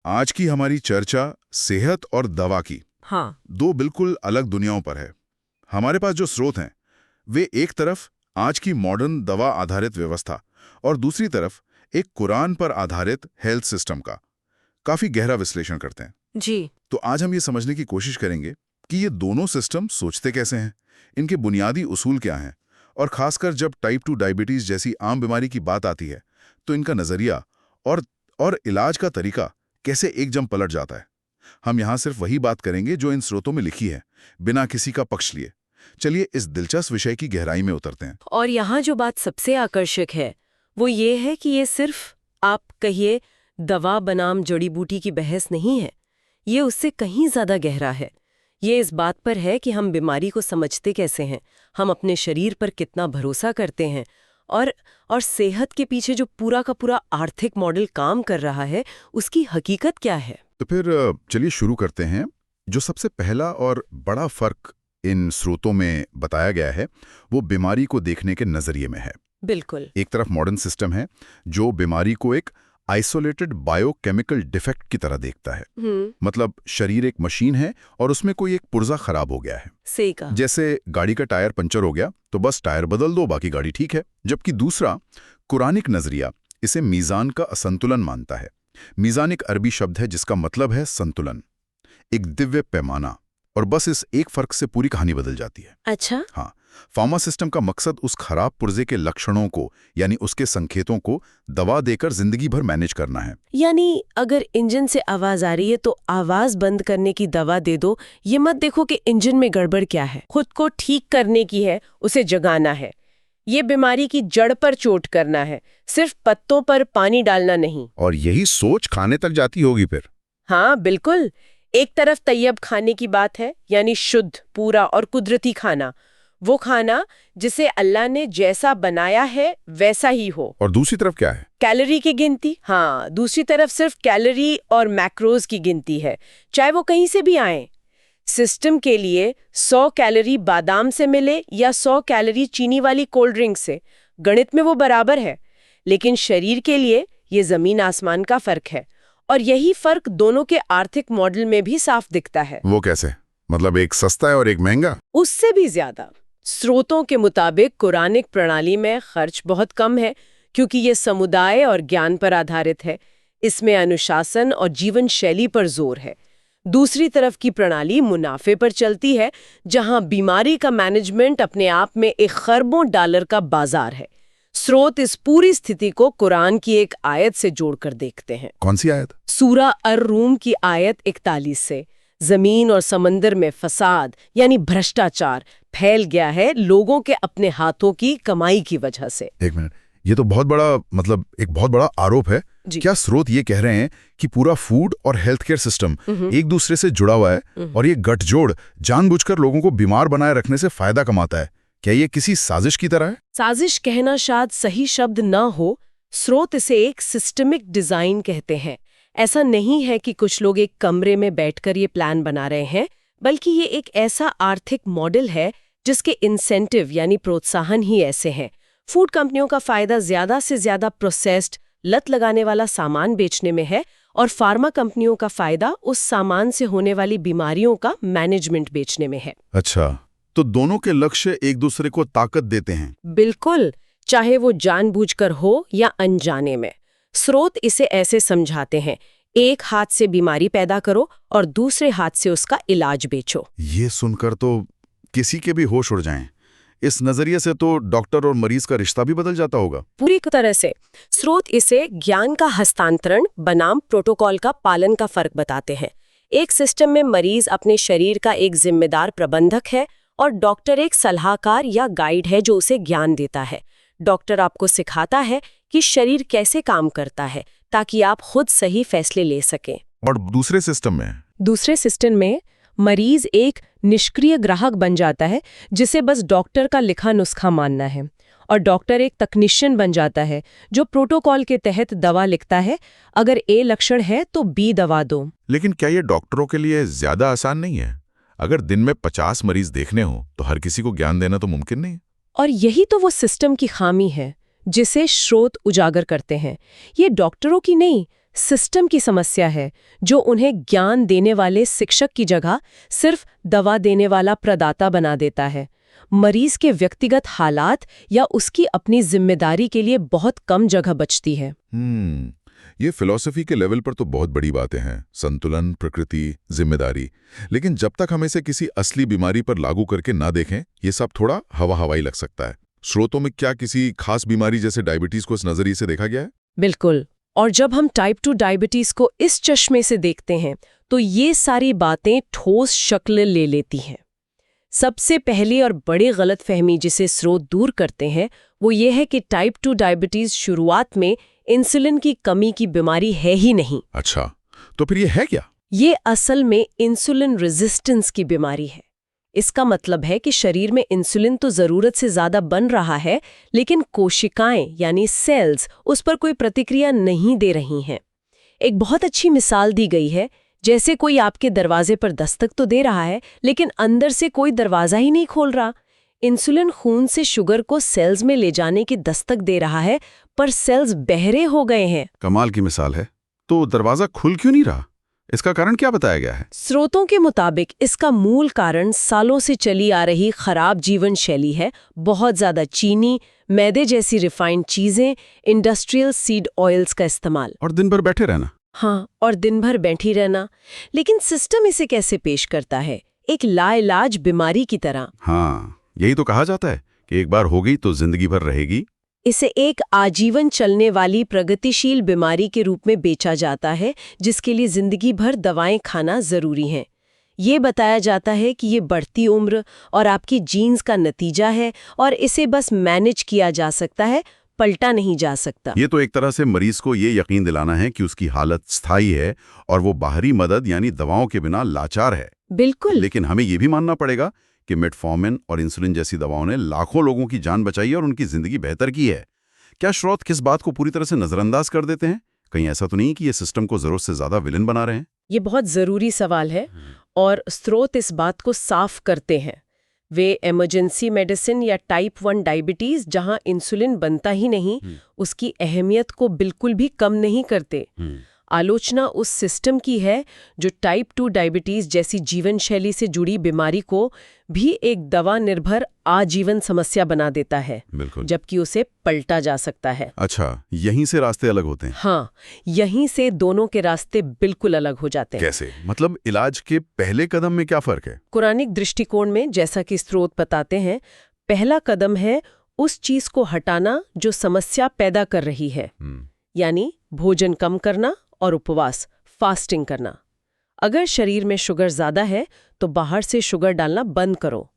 आज की हमारी चर्चा सेहत और दवा की हाँ। दो बिल्कुल अलग दुनियाओं पर है। हमारे पास जो स्रोत हैं वे एक तरफ आज की मॉडर्न दवा आधारित व्यवस्था और दूसरी तरफ एक कुरान पर आधारित हेल्थ सिस्टम का काफी गहरा विश्लेषण करते हैं। जी। तो आज हम ये समझने की कोशिश करेंगे कि ये दोनों सिस्टम सोचते कैसे हैं, इनके बुनियादी उसूल क्या हैं, और खासकर जब टाइप 2 डायबिटीज जैसी आम बीमारी की बात आती है तो इनका नजरिया और इलाज का तरीका कैसे एक जम पलट जाता है। हम यहाँ सिर्फ वही बात करेंगे जो इन स्रोतों में लिखी है, बिना किसी का पक्ष लिए। चलिए इस दिलचस्प विषय की गहराई में उतरते हैं। और यहाँ जो बात सबसे आकर्षक है वो ये है कि ये सिर्फ आप कहिए दवा बनाम जड़ी बूटी की बहस नहीं है। ये उससे कहीं ज्यादा गहरा है। ये इस बात पर है कि हम बीमारी को समझते कैसे हैं, हम अपने शरीर पर कितना भरोसा करते हैं और सेहत के पीछे जो पूरा का पूरा आर्थिक मॉडल काम कर रहा है उसकी हकीकत क्या है। तो फिर चलिए शुरू करते हैं। जो सबसे पहला और बड़ा फर्क इन स्रोतों में बताया गया है वो बीमारी को देखने के नजरिए में है। बिल्कुल। एक तरफ मॉडर्न सिस्टम है जो बीमारी को एक आइसोलेटेड बायोकेमिकल डिफेक्ट की तरह देखता है। मतलब शरीर एक मशीन है और उसमें कोई एक पुर्जा खराब हो गया है। सही कहा। जैसे गाड़ी का टायर पंचर हो गया तो बस टायर बदल दो, बाकी गाड़ी ठीक है। जबकि दूसरा कुरानिक नजरिया इसे मीजान का असंतुलन मानता है। मीजान एक अरबी शब्द है जिसका मतलब है संतुलन, एक दिव्य पैमाना, और बस इस एक फर्क से पूरी कहानी बदल जाती है। अच्छा। हाँ, फार्मा सिस्टम का मकसद उस खराब पुर्जे के लक्षणों को यानी उसके संकेतों को दवा देकर जिंदगी भर मैनेज करना है। यानी अगर इंजन से आवाज आ रही है तो आवाज बंद करने की दवा दे दो, ये मत देखो कि इंजन में गड़बड़ क्या है। खुद को ठीक करने की है, उसे जगाना है। ये बीमारी की जड़ पर चोट करना है, सिर्फ पत्तों पर पानी डालना नहीं। और यही सोच खाने तक जाती होगी फिर। हाँ बिल्कुल। एक तरफ तैयब खाने की बात है, यानी शुद्ध, पूरा और कुदरती खाना, वो खाना जिसे अल्लाह ने जैसा बनाया है वैसा ही हो। और दूसरी तरफ क्या है? कैलोरी की गिनती। हाँ, दूसरी तरफ सिर्फ कैलोरी और मैक्रोज की गिनती है, चाहे वो कहीं से भी आए। सिस्टम के लिए 100 कैलोरी बादाम से मिले या 100 कैलोरी चीनी वाली कोल्ड ड्रिंक से, गणित में वो बराबर है। लेकिन शरीर के लिए ये जमीन आसमान का फर्क है, और यही फर्क दोनों के आर्थिक मॉडल में भी साफ दिखता है। वो कैसे? मतलब एक सस्ता है और एक महंगा? उससे भी ज्यादा। स्रोतों के मुताबिक कुरानिक प्रणाली में खर्च बहुत कम है, क्योंकि ये समुदाय और ज्ञान पर आधारित है। इसमें अनुशासन और जीवन शैली पर जोर है। दूसरी तरफ की प्रणाली मुनाफे पर चलती है, जहां बीमारी का मैनेजमेंट अपने आप में एक खरबों डॉलर का बाजार है। स्रोत इस पूरी स्थिति को कुरान की एक आयत से जोड़कर देखते हैं। कौन सी आयत? सूरा अर-रूम की आयत 41 से। जमीन और समंदर में फसाद यानी भ्रष्टाचार फैल गया है लोगों के अपने हाथों की कमाई की वजह से। एक मिनट, ये तो बहुत बड़ा एक बहुत बड़ा आरोप है। क्या स्रोत ये कह रहे हैं कि पूरा फूड और हेल्थ केयर सिस्टम एक दूसरे से जुड़ा हुआ है और ये गठजोड़ जानबूझकर लोगों को बीमार बनाए रखने से फायदा कमाता है? क्या ये किसी साजिश की तरह है? साजिश कहना शायद सही शब्द ना हो। स्रोत इसे एक सिस्टमिक डिजाइन कहते हैं। ऐसा नहीं है कि कुछ लोग एक कमरे में बैठकर ये प्लान बना रहे हैं, बल्कि ये एक ऐसा आर्थिक मॉडल है जिसके इंसेंटिव यानी प्रोत्साहन ही ऐसे हैं। फूड कंपनियों का फायदा ज्यादा से ज्यादा प्रोसेस्ड, लत लगाने वाला सामान बेचने में है, और फार्मा कंपनियों का फायदा उस सामान से होने वाली बीमारियों का मैनेजमेंट बेचने में है। अच्छा, तो दोनों के लक्ष्य एक दूसरे को ताकत देते हैं। बिल्कुल, चाहे वो जानबूझकर हो या अनजाने में। स्रोत इसे ऐसे समझाते हैं, एक हाथ से बीमारी पैदा करो और दूसरे हाथ से उसका इलाज बेचो। ये सुनकर तो किसी के भी होश उड़ जाएं। इस नजरिए से तो डॉक्टर और मरीज का रिश्ता भी बदल जाता होगा। पूरी तरह से। स्रोत इसे ज्ञान का हस्तांतरण बनाम प्रोटोकॉल का पालन का फर्क बताते हैं। एक सिस्टम में मरीज अपने शरीर का एक जिम्मेदार प्रबंधक है और डॉक्टर एक सलाहकार या गाइड है जो उसे ज्ञान देता है। डॉक्टर आपको सिखाता है कि शरीर कैसे काम करता है ताकि आप खुद सही फैसले ले सकें। और दूसरे सिस्टम में मरीज एक निष्क्रिय ग्राहक बन जाता है जिसे बस डॉक्टर का लिखा नुस्खा मानना है, और डॉक्टर एक तकनीशियन बन जाता है जो प्रोटोकॉल के तहत दवा लिखता है। अगर ए लक्षण है तो बी दवा दो। लेकिन क्या ये डॉक्टरों के लिए ज्यादा आसान नहीं है? अगर दिन में 50 मरीज देखने हो तो हर किसी को ज्ञान देना तो मुमकिन नहीं। और यही तो वो सिस्टम की खामी है जिसे स्रोत उजागर करते हैं। ये डॉक्टरों की नहीं, सिस्टम की समस्या है जो उन्हें ज्ञान देने वाले शिक्षक की जगह सिर्फ दवा देने वाला प्रदाता बना देता है। मरीज के व्यक्तिगत हालात या उसकी अपनी जिम्मेदारी के लिए बहुत कम जगह बचती है। ये फिलॉसफी के लेवल पर तो बहुत बड़ी बातें हैं, संतुलन, प्रकृति, जिम्मेदारी। लेकिन जब तक हम इसे किसी असली बीमारी पर लागू करके ना देखें, ये सब थोड़ा हवाई लग सकता है। स्रोतों में क्या किसी खास बीमारी जैसे डायबिटीज को इस नजरिए से देखा गया है? बिल्कुल। और जब हम टाइप 2 डायबिटीज को इस चश्मे से देखते हैं तो ये सारी बातें ठोस शक्ल ले लेती हैं। सबसे पहली और बड़ी गलतफहमी जिसे स्रोत दूर करते हैं वो ये है कि टाइप 2 डायबिटीज शुरुआत में इंसुलिन की कमी की बीमारी है ही नहीं। अच्छा, तो फिर ये है क्या? ये असल में इंसुलिन रेजिस्टेंस की बीमारी है। इसका मतलब है कि शरीर में इंसुलिन तो जरूरत से ज्यादा बन रहा है, लेकिन कोशिकाएं यानी सेल्स उस पर कोई प्रतिक्रिया नहीं दे रही हैं। एक बहुत अच्छी मिसाल दी गई है, जैसे कोई आपके दरवाजे पर दस्तक तो दे रहा है, लेकिन अंदर से कोई दरवाजा ही नहीं खोल रहा। इंसुलिन खून से शुगर को सेल्स में ले जाने की दस्तक दे रहा है, पर सेल्स बहरे हो गए हैं। कमाल की मिसाल है। तो दरवाजा खुल क्यों नहीं रहा? इसका कारण क्या बताया गया है? स्रोतों के मुताबिक इसका मूल कारण सालों से चली आ रही खराब जीवन शैली है। बहुत ज्यादा चीनी, मैदे जैसी रिफाइंड चीजें, इंडस्ट्रियल सीड ऑयल्स का इस्तेमाल। और दिन भर बैठे रहना। हाँ, और दिन भर बैठी रहना। लेकिन सिस्टम इसे कैसे पेश करता है? एक लाइलाज बीमारी की तरह। हाँ, यही तो कहा जाता है कि एक बार हो गई तो जिंदगी भर रहेगी। इसे एक आजीवन चलने वाली प्रगतिशील बीमारी के रूप में बेचा जाता है, जिसके लिए जिंदगी भर दवाएं खाना जरूरी हैं। ये बताया जाता है कि ये बढ़ती उम्र और आपकी जीन्स का नतीजा है और इसे बस मैनेज किया जा सकता है, पलटा नहीं जा सकता। ये तो एक तरह से मरीज को ये यकीन दिलाना है कि उसकी हालत स्थायी है और वो बाहरी मदद यानी दवाओं के बिना लाचार है। बिल्कुल। लेकिन हमें ये भी मानना पड़ेगा कि मेटफॉर्मिन और इंसुलिन जैसी दवाओं ने लाखों लोगों की जान बचाई है और उनकी जिंदगी बेहतर की है। क्या स्रोत किस बात को पूरी तरह से नजरअंदाज कर देते हैं? कहीं ऐसा तो नहीं कि ये सिस्टम को जरूरत से ज्यादा विलन बना रहे हैं? ये बहुत जरूरी सवाल है और स्रोत इस बात को साफ करते हैं। वे इमरजेंसी मेडिसिन या टाइप 1 डायबिटीज जहां इंसुलिन बनता ही नहीं, उसकी अहमियत को बिल्कुल भी कम नहीं करते। आलोचना उस सिस्टम की है जो टाइप 2 डायबिटीज जैसी जीवन शैली से जुड़ी बीमारी को भी एक दवा निर्भर आजीवन समस्या बना देता है, जबकि उसे पलटा जा सकता है। अच्छा, यहीं से रास्ते अलग होते हैं? हाँ, यहीं से दोनों के रास्ते बिल्कुल अलग हो जाते हैं। कैसे? मतलब इलाज के पहले कदम में क्या फर्क है? कुरानिक दृष्टिकोण में, जैसा कि स्रोत बताते हैं, पहला कदम है उस चीज को हटाना जो समस्या पैदा कर रही है, यानी भोजन कम करना और उपवास, फास्टिंग करना। अगर शरीर में शुगर ज्यादा है तो बाहर से शुगर डालना बंद करो।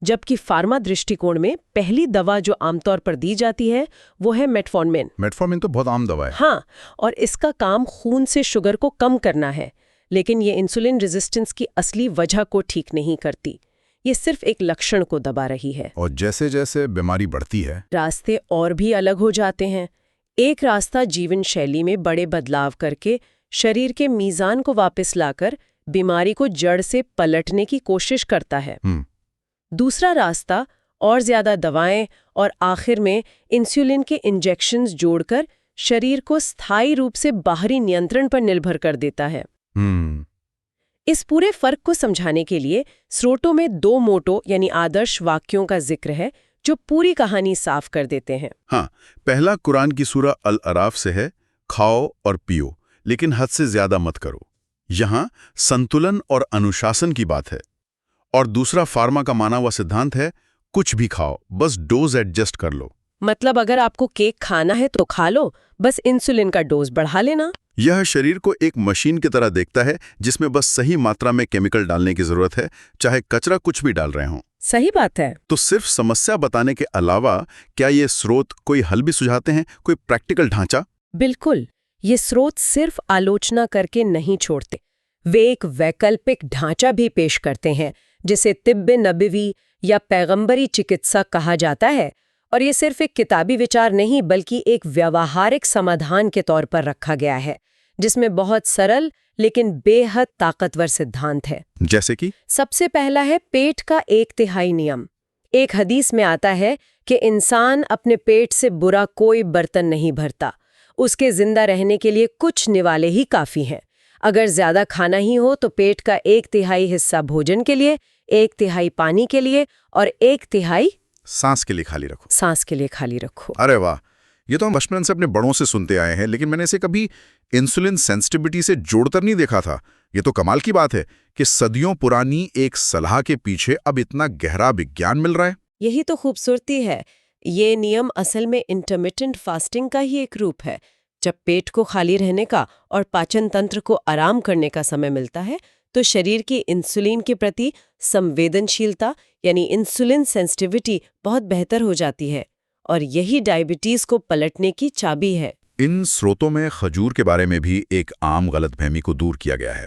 जबकि फार्मा दृष्टिकोण में पहली दवा जो आमतौर पर दी जाती है वो है मेटफॉर्मिन। मेटफॉर्मिन तो बहुत आम दवा है। हाँ, और इसका काम खून से शुगर को कम करना है, लेकिन ये इंसुलिन रेजिस्टेंस की असली वजह को ठीक नहीं करती। ये सिर्फ एक लक्षण को दबा रही है। और जैसे जैसे बीमारी बढ़ती है, रास्ते और भी अलग हो जाते हैं। एक रास्ता जीवन शैली में बड़े बदलाव करके शरीर के मीज़ान को वापस लाकर बीमारी को जड़ से पलटने की कोशिश करता है। दूसरा रास्ता और ज्यादा दवाएं और आखिर में इंसुलिन के इंजेक्शंस जोड़कर शरीर को स्थायी रूप से बाहरी नियंत्रण पर निर्भर कर देता है। इस पूरे फर्क को समझाने के लिए स्रोतों में 2 मोटो यानी आदर्श वाक्यों का जिक्र है जो पूरी कहानी साफ कर देते हैं। हाँ, पहला कुरान की सूरा अल अराफ से है, खाओ और पियो लेकिन हद से ज्यादा मत करो। यहाँ संतुलन और अनुशासन की बात है। और दूसरा फार्मा का माना हुआ सिद्धांत है, कुछ भी खाओ, बस डोज एडजस्ट कर लो। मतलब अगर आपको केक खाना है तो खा लो, बस इंसुलिन का डोज बढ़ा लेना। यह शरीर को एक मशीन की तरह देखता है जिसमें बस सही मात्रा में केमिकल डालने की जरूरत है, चाहे कचरा कुछ भी डाल रहे हों। सही बात है। तो सिर्फ समस्या बताने के अलावा क्या ये स्रोत कोई हल भी सुझाते हैं, कोई प्रैक्टिकल ढांचा? बिल्कुल। ये स्रोत सिर्फ आलोचना करके नहीं छोड़ते, वे एक वैकल्पिक ढांचा भी पेश करते हैं जिसे तिब्बे नबवी या पैगंबरी चिकित्सा कहा जाता है। और ये सिर्फ एक किताबी विचार नहीं बल्कि एक व्यावहारिक समाधान के तौर पर रखा गया है, जिसमें बहुत सरल लेकिन बेहद ताकतवर सिद्धांत है। जैसे कि सबसे पहला है पेट का 1/3 नियम। एक हदीस में आता है कि इंसान अपने पेट से बुरा कोई बर्तन नहीं भरता, उसके जिंदा रहने के लिए कुछ निवाले ही काफी हैं। अगर ज्यादा खाना ही हो तो पेट का 1/3 हिस्सा भोजन के लिए, 1/3 पानी के लिए और 1/3 सांस के लिए खाली रखो। सांस के लिए खाली रखो। अरे वाह, ये तो हम बचपन से अपने बड़ों से सुनते आए हैं, लेकिन मैंने इसे कभी इंसुलिन सेंसिटिविटी से जोड़कर नहीं देखा था। ये तो कमाल की बात है कि सदियों पुरानी एक सलाह के पीछे अब इतना गहरा विज्ञान मिल रहा है। यही तो खूबसूरती है। ये नियम असल में इंटरमिटेंट फास्टिंग का ही एक रूप है। जब पेट को खाली रहने का और पाचन तंत्र को आराम करने का समय मिलता है तो शरीर की इंसुलिन के प्रति संवेदनशीलता यानी इंसुलिन सेंसिटिविटी बहुत बेहतर हो जाती है, और यही डायबिटीज को पलटने की चाबी है। इन स्रोतों में खजूर के बारे में भी एक आम गलतफहमी को दूर किया गया है।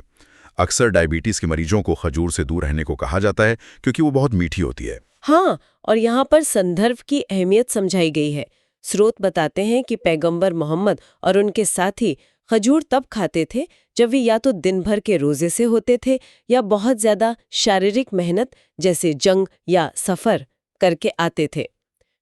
अक्सर डायबिटीज के मरीजों को खजूर से दूर रहने को कहा जाता है क्योंकि वो बहुत मीठी होती है। हाँ, और यहाँ पर संदर्भ की अहमियत समझाई गई है। स्रोत बताते हैं कि पैगंबर मोहम्मद और उनके साथी खजूर तब खाते थे जब वे या तो दिन भर के रोजे से होते थे या बहुत ज्यादा शारीरिक मेहनत जैसे जंग या सफर करके आते थे।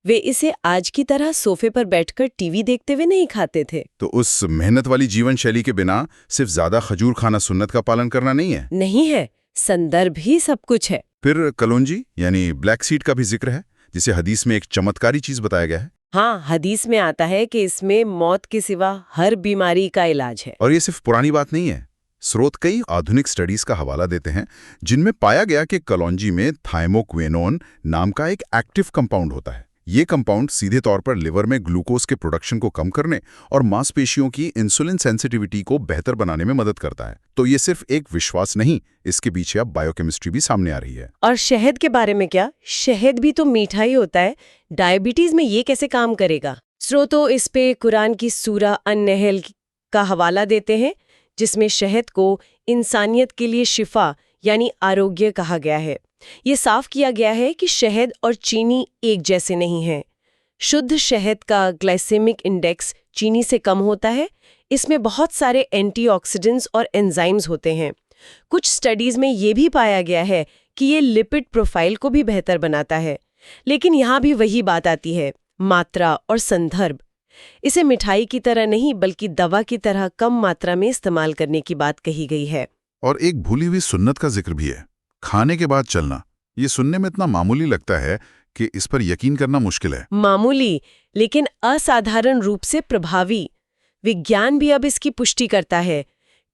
वे इसे आज की तरह सोफे पर बैठकर टीवी देखते हुए नहीं खाते थे। तो उस मेहनत वाली जीवन शैली के बिना सिर्फ ज्यादा खजूर खाना सुन्नत का पालन करना नहीं है? नहीं है, संदर्भ ही सब कुछ है। फिर कलौंजी यानी ब्लैक सीड का भी जिक्र है, जिसे हदीस में एक चमत्कारी चीज बताया गया है। हाँ, हदीस में आता है कि इसमें मौत के सिवा हर बीमारी का इलाज है। और ये सिर्फ पुरानी बात नहीं है। स्रोत कई आधुनिक स्टडीज का हवाला देते हैं जिनमें पाया गया कि कलौंजी में थाइमोक्विनोन नाम का एक एक्टिव कंपाउंड होता है। ये कंपाउंड सीधे तौर पर लिवर में ग्लूकोज के प्रोडक्शन को कम करने और मांसपेशियों की इंसुलिन सेंसिटिविटी को बेहतर बनाने में मदद करता है। तो ये सिर्फ एक विश्वास नहीं, इसके पीछे अब बायोकेमिस्ट्री भी सामने आ रही है। और शहद के बारे में क्या? शहद भी तो मीठा ही होता है। डायबिटीज में ये कैसे काम करेगा? स्रोतो इस पे कुरान की सूरा अन-नहल का हवाला देते हैं, जिसमें शहद को इंसानियत के लिए शिफा यानी आरोग्य कहा गया है। ये साफ किया गया है कि शहद और चीनी एक जैसे नहीं हैं। शुद्ध शहद का ग्लाइसेमिक इंडेक्स चीनी से कम होता है। इसमें बहुत सारे एंटीऑक्सीडेंट्स और एंजाइम्स होते हैं। कुछ स्टडीज में ये भी पाया गया है कि ये लिपिड प्रोफाइल को भी बेहतर बनाता है। लेकिन यहाँ भी वही बात आती है, मात्रा और संदर्भ। इसे मिठाई की तरह नहीं बल्कि दवा की तरह कम मात्रा में इस्तेमाल करने की बात कही गई है। और एक भूली हुई सुन्नत का जिक्र भी है, खाने के बाद चलना। ये सुनने में इतना मामूली लगता है कि इस पर यकीन करना मुश्किल है। मामूली, लेकिन असाधारण रूप से प्रभावी। विज्ञान भी अब इसकी पुष्टि करता है।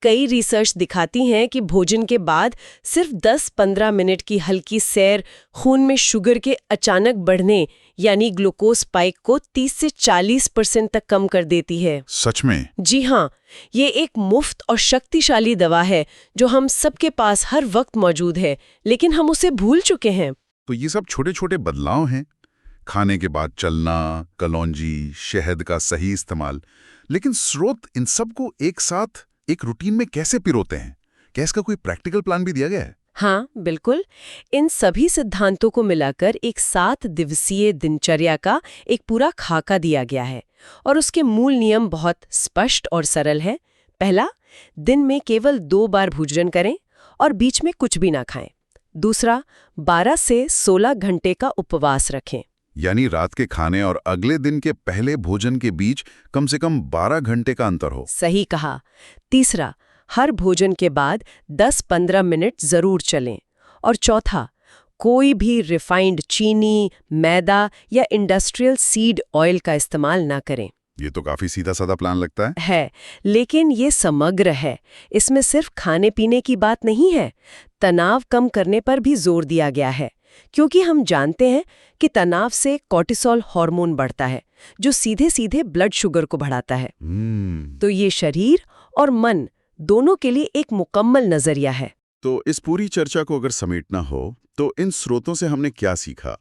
कई रिसर्च दिखाती हैं कि भोजन के बाद सिर्फ 10-15 मिनट की हल्की सैर खून में शुगर के अचानक बढ़ने यानी ग्लूकोज स्पाइक को 30 से 40% तक कम कर देती है। सच में? जी हाँ, ये एक मुफ्त और शक्तिशाली दवा है जो हम सबके पास हर वक्त मौजूद है, लेकिन हम उसे भूल चुके हैं। तो ये सब छोटे छोटे बदलाव हैं, खाने के बाद चलना, कलौंजी, शहद का सही इस्तेमाल। लेकिन स्रोत इन सबको एक साथ एक रूटीन में कैसे पिरोते हैं? क्या इसका कोई प्रैक्टिकल प्लान भी दिया गया है? हाँ, बिल्कुल। इन सभी सिद्धांतों को मिलाकर एक 7 दिवसीय दिनचर्या का एक पूरा खाका दिया गया है, और उसके मूल नियम बहुत स्पष्ट और सरल है। पहला, दिन में केवल 2 बार भोजन करें और बीच में कुछ भी ना खाएं। दूसरा, 12 से 16 घंटे का उपवास रखें, यानी रात के खाने और अगले दिन के पहले भोजन के बीच कम से कम 12 घंटे का अंतर हो। सही कहा। तीसरा, हर भोजन के बाद 10-15 मिनट जरूर चलें। और चौथा, कोई भी रिफाइंड चीनी, मैदा या इंडस्ट्रियल सीड ऑयल का इस्तेमाल ना करें। ये तो काफी सीधा साधा प्लान लगता है। लेकिन ये समग्र है। इसमें सिर्फ खाने पीने की बात नहीं है, तनाव कम करने पर भी जोर दिया गया है, क्योंकि हम जानते हैं कि तनाव से कॉर्टिसोल हार्मोन बढ़ता है जो सीधे सीधे ब्लड शुगर को बढ़ाता है। तो ये शरीर और मन दोनों के लिए एक मुकम्मल नजरिया है। तो इस पूरी चर्चा को अगर समेटना हो तो इन स्रोतों से हमने क्या सीखा?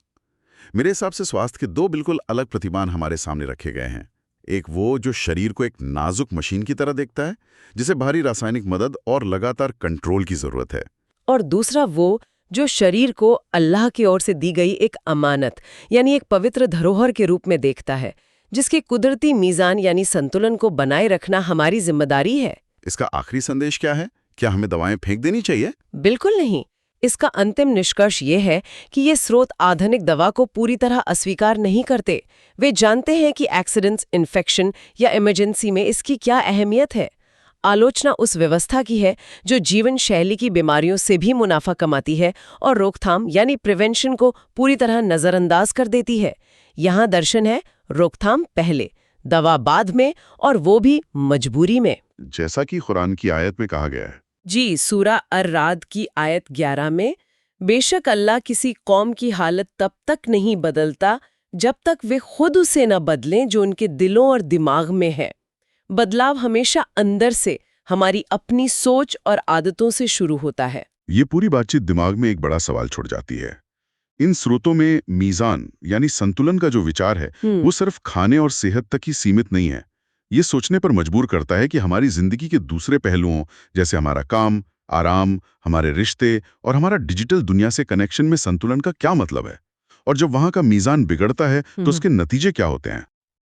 मेरे हिसाब से स्वास्थ्य के 2 बिल्कुल अलग प्रतिमान हमारे सामने रखे गए हैं। एक वो जो शरीर को एक नाजुक मशीन की तरह देखता है, जिसे भारी रासायनिक मदद और लगातार कंट्रोल की जरूरत है। और दूसरा वो जो शरीर को अल्लाह की ओर से दी गई एक अमानत यानी एक पवित्र धरोहर के रूप में देखता है, जिसके कुदरती मीज़ान यानी संतुलन को बनाए रखना हमारी जिम्मेदारी है। इसका आखिरी संदेश क्या है? क्या हमें दवाएं फेंक देनी चाहिए? बिल्कुल नहीं। इसका अंतिम निष्कर्ष ये है कि ये स्रोत आधुनिक दवा को पूरी तरह अस्वीकार नहीं करते। वे जानते हैं कि एक्सीडेंट्स, इन्फेक्शन या इमरजेंसी में इसकी क्या अहमियत है। आलोचना उस व्यवस्था की है जो जीवन शैली की बीमारियों से भी मुनाफा कमाती है और रोकथाम यानी प्रिवेंशन को पूरी तरह नजरअंदाज कर देती है। यहाँ दर्शन है रोकथाम पहले, दवा बाद में, और वो भी मजबूरी में। जैसा कि कुरान की आयत में कहा गया है। जी, सूरा अर-राद की आयत 11 में, बेशक अल्लाह किसी कौम की हालत तब तक नहीं बदलता जब तक वे खुद उसे न बदलें जो उनके दिलों और दिमाग में है। बदलाव हमेशा अंदर से, हमारी अपनी सोच और आदतों से शुरू होता है। ये पूरी बातचीत दिमाग में एक बड़ा सवाल छोड़ जाती है। इन स्रोतों में मीज़ान यानी संतुलन का जो विचार है वो सिर्फ खाने और सेहत तक ही सीमित नहीं है। ये सोचने पर मजबूर करता है कि हमारी जिंदगी के दूसरे पहलुओं जैसे हमारा काम, आराम, हमारे रिश्ते और हमारा डिजिटल दुनिया से कनेक्शन में संतुलन का क्या मतलब है, और जब वहाँ का मीज़ान बिगड़ता है तो उसके नतीजे क्या होते हैं।